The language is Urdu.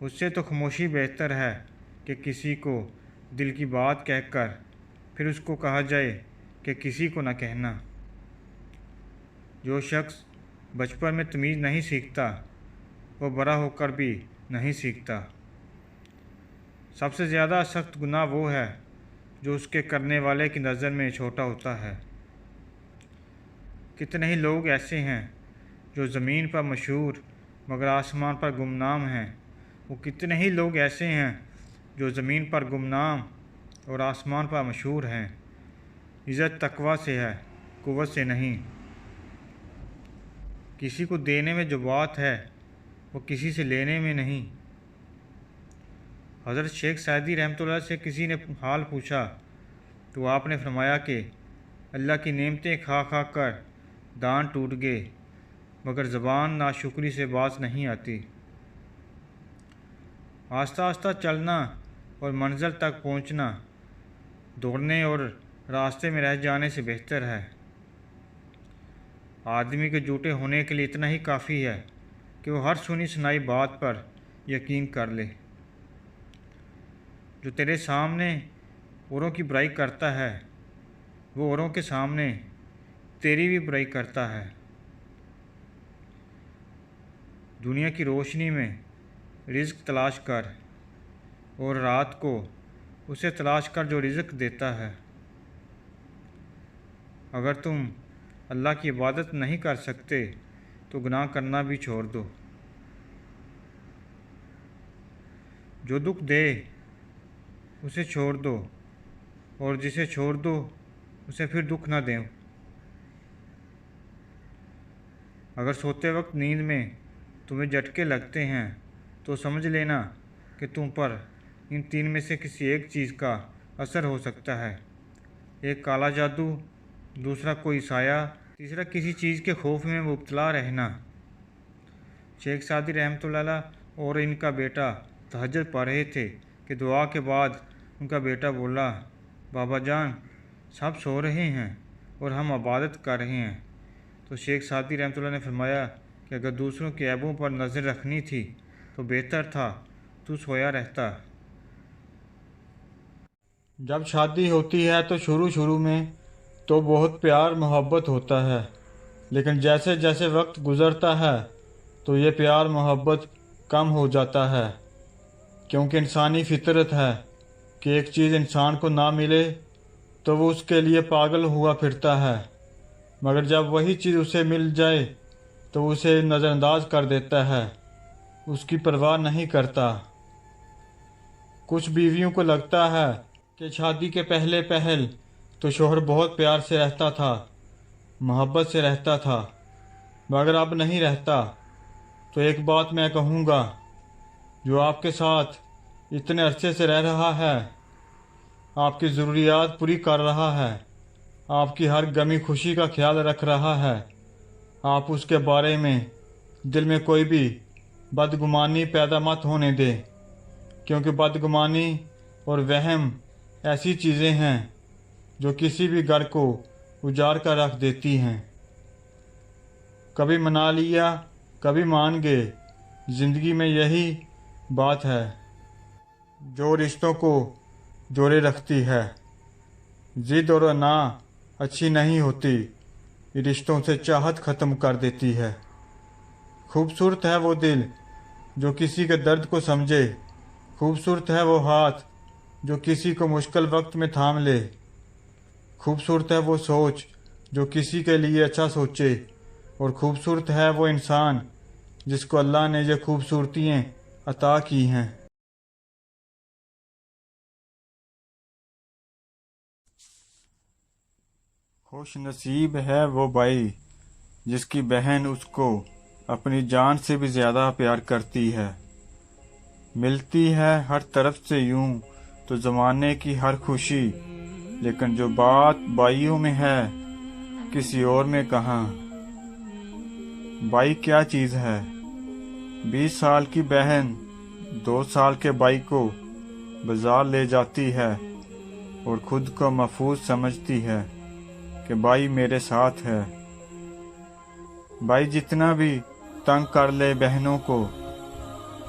اس سے تو خاموشی بہتر ہے کہ کسی کو دل کی بات کہہ کر پھر اس کو کہا جائے کہ کسی کو نہ کہنا۔ جو شخص بچپن میں تمیز نہیں سیکھتا وہ بڑا ہو کر بھی نہیں سیکھتا۔ سب سے زیادہ سخت گناہ وہ ہے جو اس کے کرنے والے کی نظر میں چھوٹا ہوتا ہے۔ کتنے ہی لوگ ایسے ہیں جو زمین پر مشہور مگر آسمان پر گمنام ہیں۔ وہ کتنے ہی لوگ ایسے ہیں جو زمین پر گمنام اور آسمان پر مشہور ہیں۔ عزت تقویٰ سے ہے، قوت سے نہیں۔ کسی کو دینے میں جو بات ہے وہ کسی سے لینے میں نہیں۔ حضرت شیخ سعدی رحمۃ اللہ سے کسی نے حال پوچھا تو آپ نے فرمایا کہ اللہ کی نعمتیں کھا کھا کر دان ٹوٹ گئے مگر زبان ناشکری سے باز نہیں آتی۔ آہستہ آہستہ چلنا اور منزل تک پہنچنا دوڑنے اور راستے میں رہ جانے سے بہتر ہے۔ آدمی کے جھوٹے ہونے کے لیے اتنا ہی کافی ہے کہ وہ ہر سنی سنائی بات پر یقین کر لے۔ جو تیرے سامنے اوروں کی برائی کرتا ہے وہ اوروں کے سامنے تیری بھی برائی کرتا ہے۔ دنیا کی روشنی میں رزق تلاش کر اور رات کو اسے تلاش کر جو رزق دیتا ہے۔ اگر تم اللہ کی عبادت نہیں کر سکتے تو گناہ کرنا بھی چھوڑ دو۔ جو دکھ دے اسے چھوڑ دو اور جسے چھوڑ دو اسے پھر دکھ نہ دیں۔ اگر سوتے وقت نیند میں تمہیں جھٹکے لگتے ہیں تو سمجھ لینا کہ تم پر ان تین میں سے کسی ایک چیز کا اثر ہو سکتا ہے۔ ایک کالا جادو، دوسرا کوئی سایہ، تیسرا کسی چیز کے خوف میں مبتلا رہنا۔ شیخ سعدی رحمۃ اللہ علیہ اور ان کا بیٹا تہجد پڑھ رہے تھے کہ دعا کے بعد ان کا بیٹا بولا، بابا جان سب سو رہے ہیں اور ہم عبادت کر رہے ہیں۔ تو شیخ سعدی رحمۃ اللہ نے فرمایا کہ اگر دوسروں کے عیبوں پر نظر رکھنی تھی تو بہتر تھا تو سویا رہتا۔ جب شادی ہوتی ہے تو شروع میں تو بہت پیار محبت ہوتا ہے، لیکن جیسے جیسے وقت گزرتا ہے تو یہ پیار محبت کم ہو جاتا ہے، کیونکہ انسانی فطرت ہے کہ ایک چیز انسان کو نہ ملے تو وہ اس کے لیے پاگل ہوا پھرتا ہے، مگر جب وہی چیز اسے مل جائے تو وہ اسے نظر انداز کر دیتا ہے، اس کی پرواہ نہیں کرتا۔ کچھ بیویوں کو لگتا ہے کہ شادی کے پہلے پہل تو شوہر بہت پیار سے رہتا تھا، محبت سے رہتا تھا، مگر اب نہیں رہتا۔ تو ایک بات میں کہوں گا، جو آپ کے ساتھ اتنے عرصے سے رہ رہا ہے، آپ کی ضروریات پوری کر رہا ہے، آپ کی ہر غمی خوشی کا خیال رکھ رہا ہے، آپ اس کے بارے میں دل میں کوئی بھی بدگمانی پیدا مت ہونے دے، کیونکہ بدگمانی اور وہم ایسی چیزیں ہیں جو کسی بھی گھر کو اجاڑ کر رکھ دیتی ہیں۔ کبھی منا لیا کبھی مان گئے، زندگی میں یہی بات ہے جو رشتوں کو جوڑے رکھتی ہے۔ ضد اور انا اچھی نہیں ہوتی، یہ رشتوں سے چاہت ختم کر دیتی ہے۔ خوبصورت ہے وہ دل جو کسی کے درد کو سمجھے، خوبصورت ہے وہ ہاتھ جو کسی کو مشکل وقت میں تھام لے، خوبصورت ہے وہ سوچ جو کسی کے لیے اچھا سوچے، اور خوبصورت ہے وہ انسان جس کو اللہ نے یہ خوبصورتیاں عطا کی ہیں۔ خوش نصیب ہے وہ بھائی جس کی بہن اس کو اپنی جان سے بھی زیادہ پیار کرتی ہے۔ ملتی ہے ہر طرف سے یوں تو زمانے کی ہر خوشی، لیکن جو بات بھائیوں میں ہے کسی اور میں کہاں۔ بھائی کیا چیز ہے؟ 20 سال کی بہن 2 سال کے بھائی کو بازار لے جاتی ہے اور خود کو محفوظ سمجھتی ہے کہ بھائی میرے ساتھ ہے۔ بھائی جتنا بھی تنگ کر لے بہنوں کو،